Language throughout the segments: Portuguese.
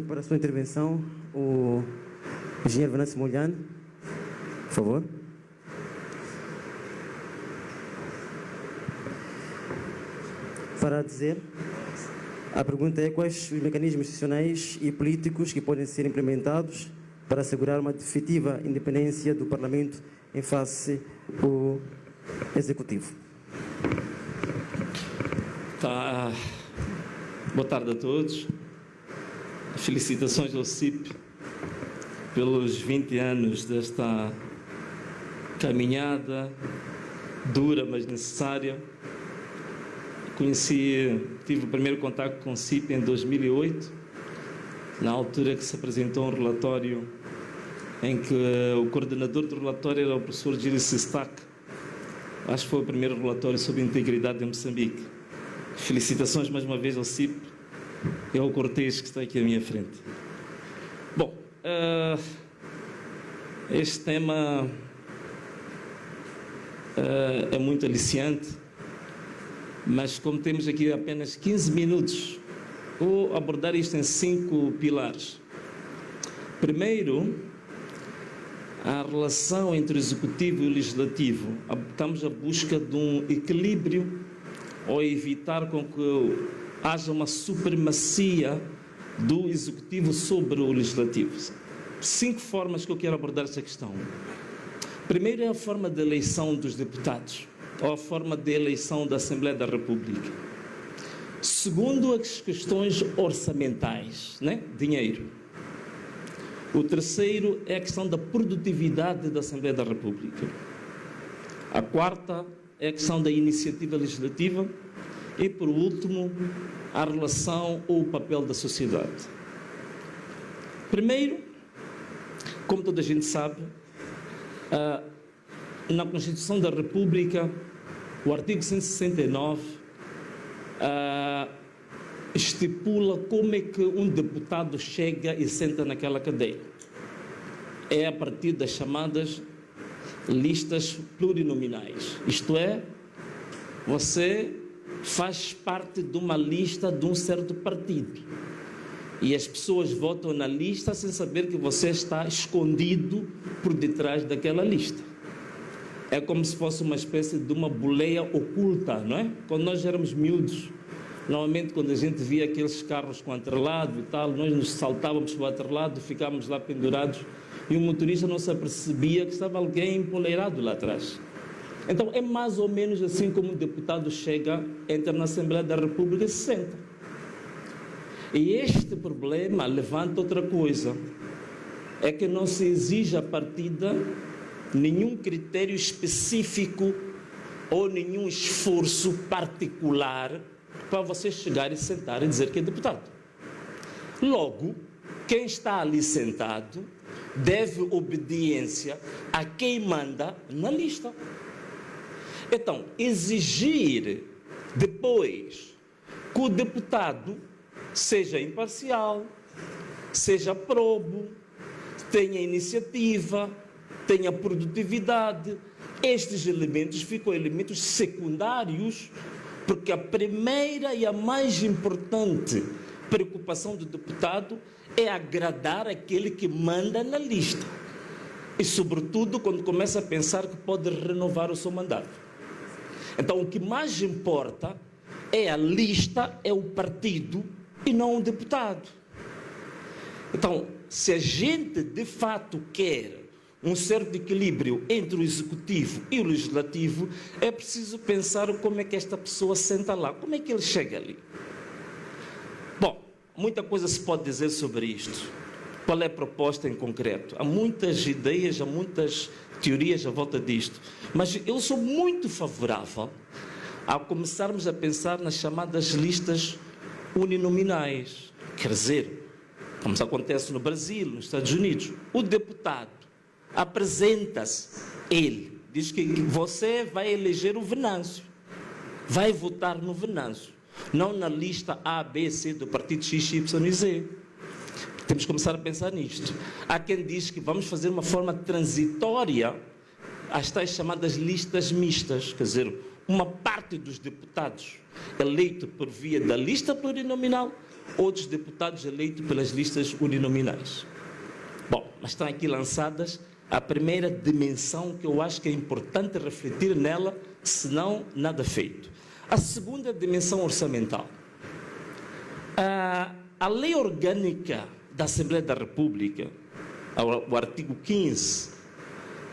Para a sua intervenção, o engenheiro Venâncio Molhano, por favor. Para dizer, a pergunta é quais os mecanismos institucionais e políticos que podem ser implementados para assegurar uma efetiva independência do Parlamento em face ao Executivo. Boa tarde a todos. Felicitações ao CIP pelos 20 anos desta caminhada dura, mas necessária. Tive o primeiro contacto com o CIP em 2008, na altura que se apresentou um relatório em que o coordenador do relatório era o professor Gilles Sestac. Acho que foi o primeiro relatório sobre integridade em Moçambique. Felicitações mais uma vez ao CIP e ao Cortês que está aqui à minha frente. Bom, este tema é muito aliciante, mas como temos aqui apenas 15 minutos, vou abordar isto em 5 pilares. Primeiro, a relação entre o Executivo e o Legislativo. Estamos à busca de um equilíbrio ou evitar com que haja uma supremacia do Executivo sobre o Legislativo. 5 formas que eu quero abordar essa questão. Primeiro é a forma de eleição dos deputados, ou a forma de eleição da Assembleia da República. Segundo, as questões orçamentais, né? Dinheiro. O terceiro é a questão da produtividade da Assembleia da República. A quarta é a questão da iniciativa legislativa. E, por último, a relação ou o papel da sociedade. Primeiro, como toda a gente sabe, na Constituição da República, o artigo 169 estipula como é que um deputado chega e senta naquela cadeira. É a partir das chamadas listas plurinominais. Isto é, você faz parte de uma lista de um certo partido. E as pessoas votam na lista sem saber que você está escondido por detrás daquela lista. É como se fosse uma espécie de uma boleia oculta, não é? Quando nós éramos miúdos, normalmente quando a gente via aqueles carros com atrelado e tal, nós nos saltávamos para o atrelado, ficávamos lá pendurados e o motorista não se apercebia que estava alguém empoleirado lá atrás. Então é mais ou menos assim como o deputado chega, entra na Assembleia da República e se senta. E este problema levanta outra coisa, é que não se exige a partida nenhum critério específico ou nenhum esforço particular para você chegar e sentar e dizer que é deputado. Logo, quem está ali sentado deve obediência a quem manda na lista. Então, exigir depois que o deputado seja imparcial, seja probo, tenha iniciativa, tenha produtividade, estes elementos ficam elementos secundários, porque a primeira e a mais importante preocupação do deputado é agradar aquele que manda na lista. E, sobretudo, quando começa a pensar que pode renovar o seu mandato. Então, o que mais importa é a lista, é o partido e não o deputado. Então, se a gente de fato quer um certo equilíbrio entre o executivo e o legislativo, é preciso pensar como é que esta pessoa senta lá, como é que ele chega ali. Bom, muita coisa se pode dizer sobre isto. Qual é a proposta em concreto? Há muitas ideias, há muitas teorias à volta disto, mas eu sou muito favorável a começarmos a pensar nas chamadas listas uninominais. Quer dizer, como acontece no Brasil, nos Estados Unidos, o deputado apresenta-se, ele diz que você vai eleger o Venâncio, vai votar no Venâncio, não na lista A, B, C do partido X, Y e Z. Temos que começar a pensar nisto. Há quem diz que vamos fazer uma forma transitória às tais chamadas listas mistas, quer dizer, uma parte dos deputados eleitos por via da lista plurinominal ou dos deputados eleitos pelas listas uninominais. Bom, mas estão aqui lançadas a primeira dimensão que eu acho que é importante refletir nela, senão nada feito. A segunda dimensão orçamental. A lei orgânica da Assembleia da República, o artigo 15,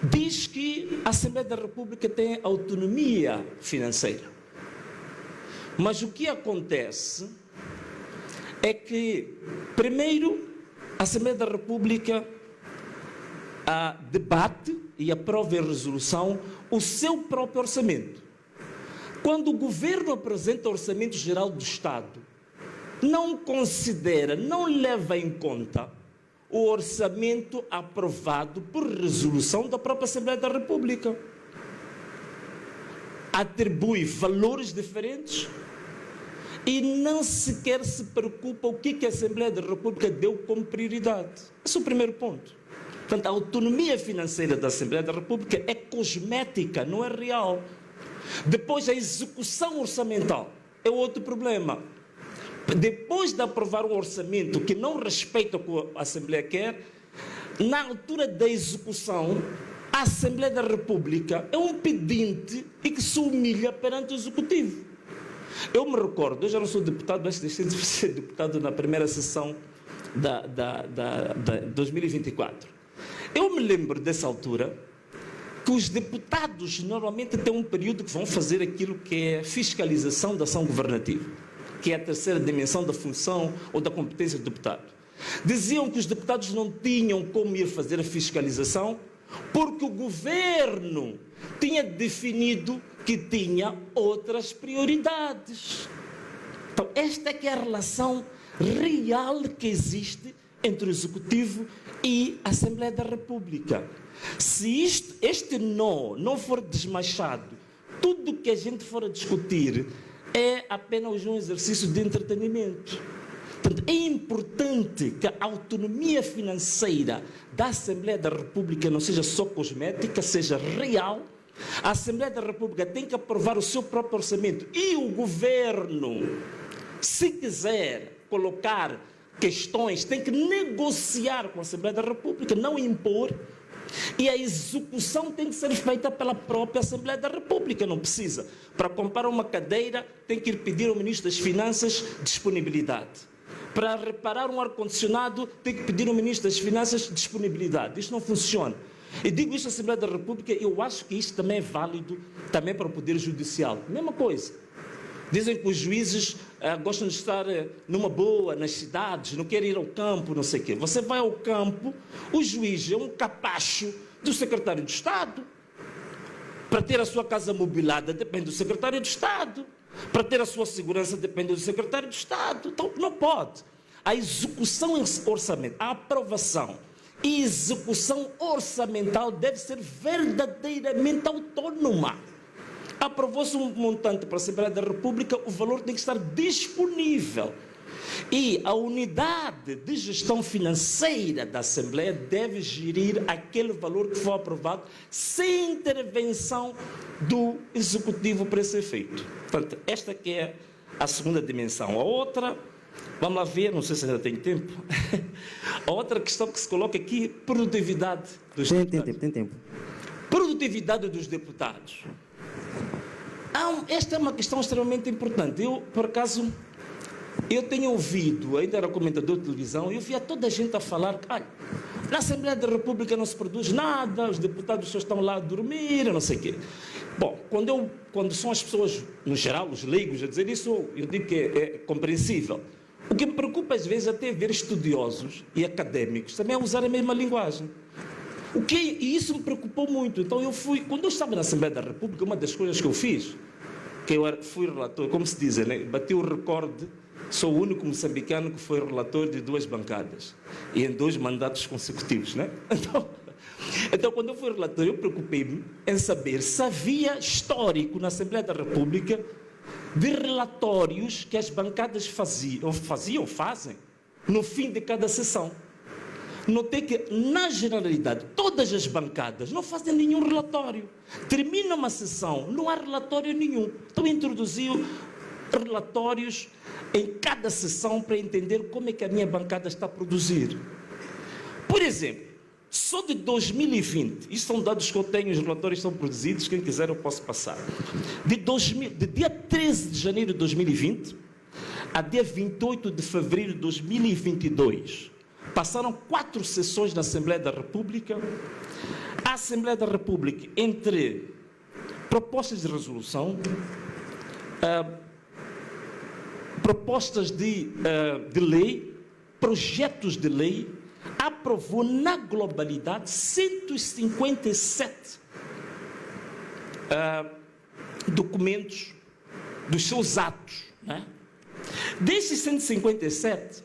diz que a Assembleia da República tem autonomia financeira. Mas o que acontece é que, primeiro, a Assembleia da República debate e aprova em resolução o seu próprio orçamento. Quando o governo apresenta o Orçamento Geral do Estado, não considera, não leva em conta o orçamento aprovado por resolução da própria Assembleia da República. Atribui valores diferentes e não sequer se preocupa o que a Assembleia da República deu como prioridade. Esse é o primeiro ponto. Portanto, a autonomia financeira da Assembleia da República é cosmética, não é real. Depois, a execução orçamental é outro problema. Depois de aprovar um orçamento que não respeita o que a Assembleia quer, na altura da execução, a Assembleia da República é um pedinte e que se humilha perante o Executivo. Eu me recordo, eu já não sou deputado, mas deixei de ser deputado na primeira sessão da 2024. Eu me lembro dessa altura que os deputados normalmente têm um período que vão fazer aquilo que é fiscalização da ação governativa, que é a terceira dimensão da função ou da competência do deputado. Diziam que os deputados não tinham como ir fazer a fiscalização porque o governo tinha definido que tinha outras prioridades. Então, esta é que é a relação real que existe entre o Executivo e a Assembleia da República. Se este nó não for desmanchado, tudo que a gente for a discutir é apenas um exercício de entretenimento. Portanto, é importante que a autonomia financeira da Assembleia da República não seja só cosmética, seja real. A Assembleia da República tem que aprovar o seu próprio orçamento e o governo, se quiser colocar questões, tem que negociar com a Assembleia da República, não impor. E a execução tem que ser feita pela própria Assembleia da República, não precisa. Para comprar uma cadeira, tem que ir pedir ao Ministro das Finanças disponibilidade. Para reparar um ar-condicionado, tem que pedir ao Ministro das Finanças disponibilidade. Isto não funciona. E digo isto à Assembleia da República, eu acho que isto também é válido também para o Poder Judicial. Mesma coisa. Dizem que os juízes gostam de estar numa boa, nas cidades, não querem ir ao campo, não sei o quê. Você vai ao campo, o juiz é um capacho do secretário de Estado. Para ter a sua casa mobilada depende do secretário de Estado. Para ter a sua segurança depende do secretário de Estado. Então, não pode. A execução orçamental, a aprovação e execução orçamental deve ser verdadeiramente autônoma. Aprovou-se um montante para a Assembleia da República, o valor tem que estar disponível. E a unidade de gestão financeira da Assembleia deve gerir aquele valor que foi aprovado sem intervenção do Executivo para esse efeito. Portanto, esta que é a segunda dimensão. A outra, vamos lá ver, não sei se ainda tem tempo, a outra questão que se coloca aqui, produtividade dos deputados. Tem tempo. Produtividade dos deputados. Esta é uma questão extremamente importante. Eu, por acaso, eu tenho ouvido, ainda era comentador de televisão, eu via toda a gente a falar que na Assembleia da República não se produz nada, os deputados só estão lá a dormir, não sei o quê. Bom, quando são as pessoas, no geral, os leigos, a dizer isso, eu digo que é compreensível. O que me preocupa às vezes é até ver estudiosos e académicos também a usar a mesma linguagem. E isso me preocupou muito. Então quando eu estava na Assembleia da República, uma das coisas que eu fiz, que eu fui relator, como se diz, né? Bati o recorde, sou o único moçambicano que foi relator de 2 bancadas, e em 2 mandatos consecutivos, né? Então, quando eu fui relator, eu preocupei-me em saber se havia histórico na Assembleia da República de relatórios que as bancadas fazem, no fim de cada sessão. Notei que, na generalidade, todas as bancadas não fazem nenhum relatório. Termina uma sessão, não há relatório nenhum. Então, introduziu relatórios em cada sessão para entender como é que a minha bancada está a produzir. Por exemplo, só de 2020, isso são dados que eu tenho, os relatórios são produzidos, quem quiser eu posso passar. De dia 13 de janeiro de 2020 a dia 28 de fevereiro de 2022, passaram 4 sessões na Assembleia da República. A Assembleia da República, entre propostas de resolução, propostas de lei, projetos de lei, aprovou na globalidade 157 documentos dos seus atos, né? Desses 157,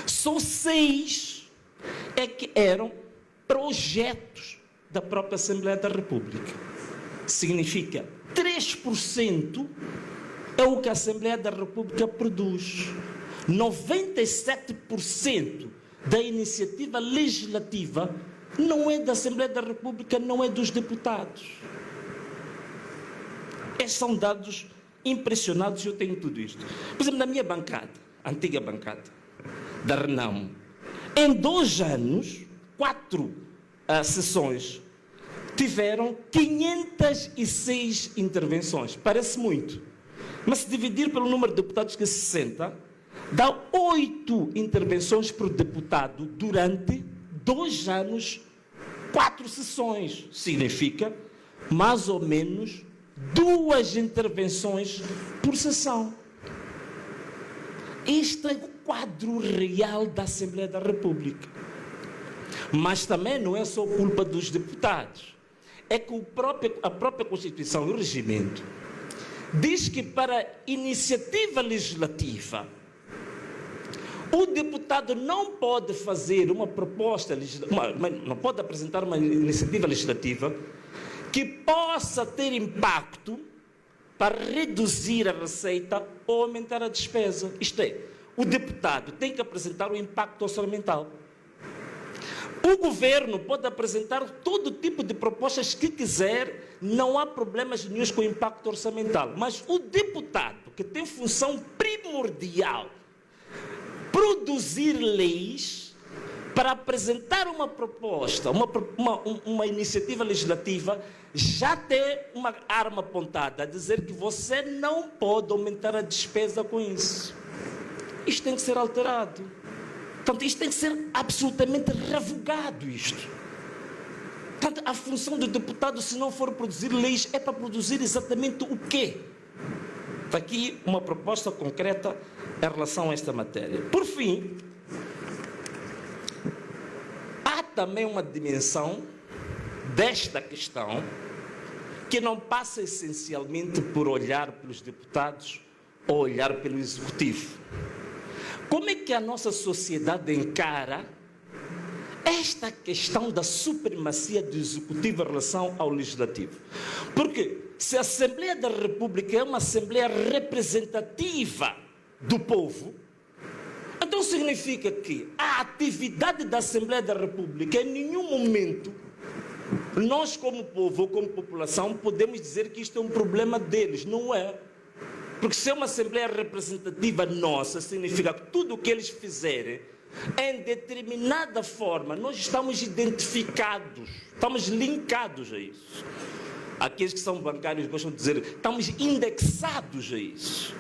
só 6 é que eram projetos da própria Assembleia da República. Significa 3% é o que a Assembleia da República produz. 97% da iniciativa legislativa não é da Assembleia da República, não é dos deputados. Esses são dados impressionados, eu tenho tudo isto. Por exemplo, na minha bancada, antiga bancada, da Renamo, em 2 anos, 4 sessões, tiveram 506 intervenções. Parece muito, mas se dividir pelo número de deputados que se senta, dá 8 intervenções por deputado durante 2 anos, 4 sessões. Significa, mais ou menos, 2 intervenções por sessão. Este é o quadro real da Assembleia da República. Mas também não é só culpa dos deputados. É que a própria Constituição e o regimento diz que para iniciativa legislativa, o deputado não pode fazer uma proposta, não pode apresentar uma iniciativa legislativa que possa ter impacto para reduzir a receita ou aumentar a despesa. Isto é, o deputado tem que apresentar o impacto orçamental. O governo pode apresentar todo tipo de propostas que quiser, não há problemas nenhum com o impacto orçamental. Mas o deputado, que tem função primordial, produzir leis, para apresentar uma proposta, uma iniciativa legislativa, já tem uma arma apontada a dizer que você não pode aumentar a despesa com isso. Isto tem que ser alterado. Portanto, isto tem que ser absolutamente revogado, isto. Portanto, a função do deputado, se não for produzir leis, é para produzir exatamente o quê? Está aqui uma proposta concreta em relação a esta matéria. Por fim, há também uma dimensão desta questão que não passa essencialmente por olhar pelos deputados ou olhar pelo executivo. Como é que a nossa sociedade encara esta questão da supremacia do executivo em relação ao legislativo? Porque se a Assembleia da República é uma Assembleia representativa do povo, então significa que a atividade da Assembleia da República, em nenhum momento, nós como povo ou como população, podemos dizer que isto é um problema deles. Não é. Porque se é uma Assembleia representativa nossa, significa que tudo o que eles fizerem, em determinada forma, nós estamos identificados, estamos linkados a isso. Aqueles que são bancários gostam de dizer, estamos indexados a isso.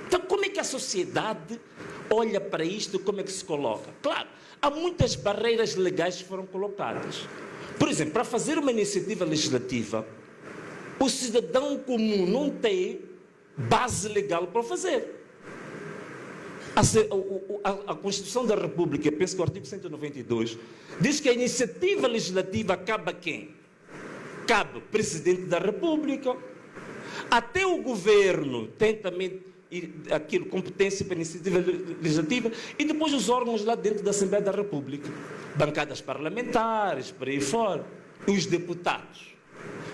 Então, como é que a sociedade olha para isto, como é que se coloca? Claro, há muitas barreiras legais que foram colocadas. Por exemplo, para fazer uma iniciativa legislativa, o cidadão comum não tem base legal para fazer. A Constituição da República, penso que o artigo 192, diz que a iniciativa legislativa cabe a quem? Cabe o Presidente da República. Até o Governo tem também aquilo, competência para iniciativa legislativa, e depois os órgãos lá dentro da Assembleia da República, bancadas parlamentares, por aí fora, e os deputados.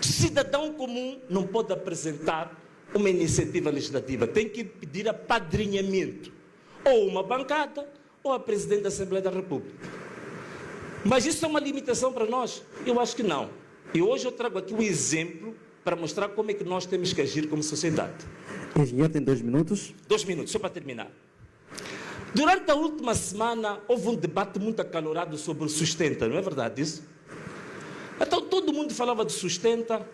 Cidadão comum não pode apresentar uma iniciativa legislativa, tem que pedir apadrinhamento, ou uma bancada, ou a Presidente da Assembleia da República. Mas isso é uma limitação para nós? Eu acho que não. E hoje eu trago aqui um exemplo para mostrar como é que nós temos que agir como sociedade. Engenheiro, tem 2 minutos. 2 minutos, só para terminar. Durante a última semana, houve um debate muito acalorado sobre o Sustenta, não é verdade isso? Então, todo mundo falava de Sustenta,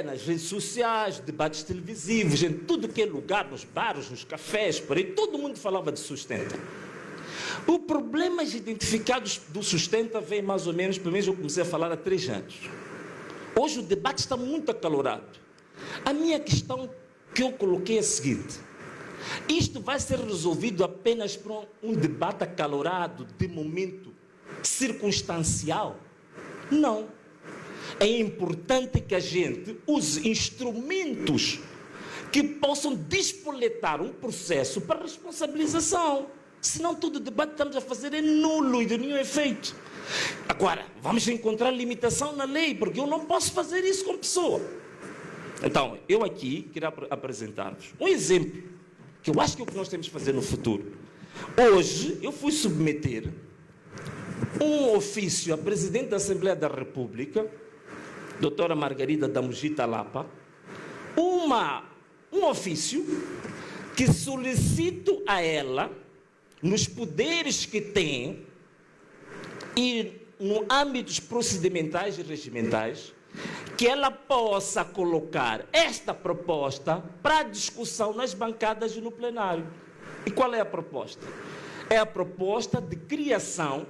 nas redes sociais, debates televisivos, em tudo que é lugar, nos bares, nos cafés, por aí, todo mundo falava de Sustenta. Os problemas identificados do Sustenta vêm mais ou menos, pelo menos eu comecei a falar há 3 anos. Hoje o debate está muito acalorado. A minha questão que eu coloquei é a seguinte: isto vai ser resolvido apenas por um debate acalorado, de momento circunstancial? Não. É importante que a gente use instrumentos que possam despoletar um processo para responsabilização. Senão todo o debate que estamos a fazer é nulo e de nenhum efeito. Agora, vamos encontrar limitação na lei, porque eu não posso fazer isso com pessoa. Então, eu aqui queria apresentar-vos um exemplo, que eu acho que é o que nós temos que fazer no futuro. Hoje, eu fui submeter um ofício à Presidente da Assembleia da República, doutora Margarida Damugita Lapa, um ofício que solicito a ela, nos poderes que tem e no âmbito procedimentais e regimentais, que ela possa colocar esta proposta para discussão nas bancadas e no plenário. E qual é a proposta? É a proposta de criação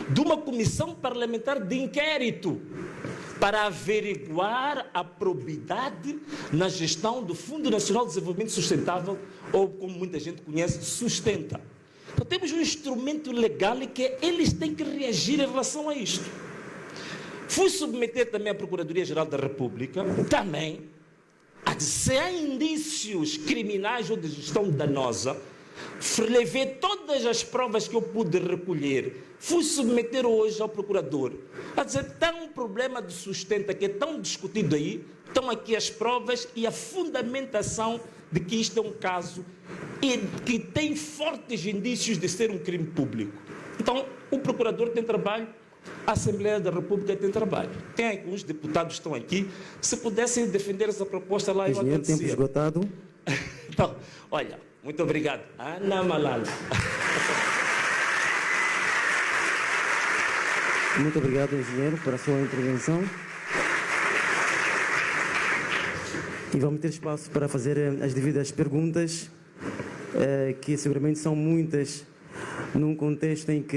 de uma comissão parlamentar de inquérito para averiguar a probidade na gestão do Fundo Nacional de Desenvolvimento Sustentável, ou como muita gente conhece, Sustenta. Então temos um instrumento legal e que eles têm que reagir em relação a isto. Fui submeter também à Procuradoria-Geral da República, também, se há indícios criminais ou de gestão danosa, levei todas as provas que eu pude recolher, fui submeter hoje ao procurador, a dizer, tem um problema de Sustenta que é tão discutido aí, estão aqui as provas e a fundamentação de que isto é um caso e que tem fortes indícios de ser um crime público. Então, o procurador tem trabalho, a Assembleia da República tem trabalho. Tem alguns deputados que estão aqui, se pudessem defender essa proposta lá, eu agradecia. Tempo esgotado. Então, olha, muito obrigado. Ana Malala. Muito obrigado, engenheiro, por a sua intervenção. E vamos ter espaço para fazer as devidas perguntas, que seguramente são muitas, num contexto em que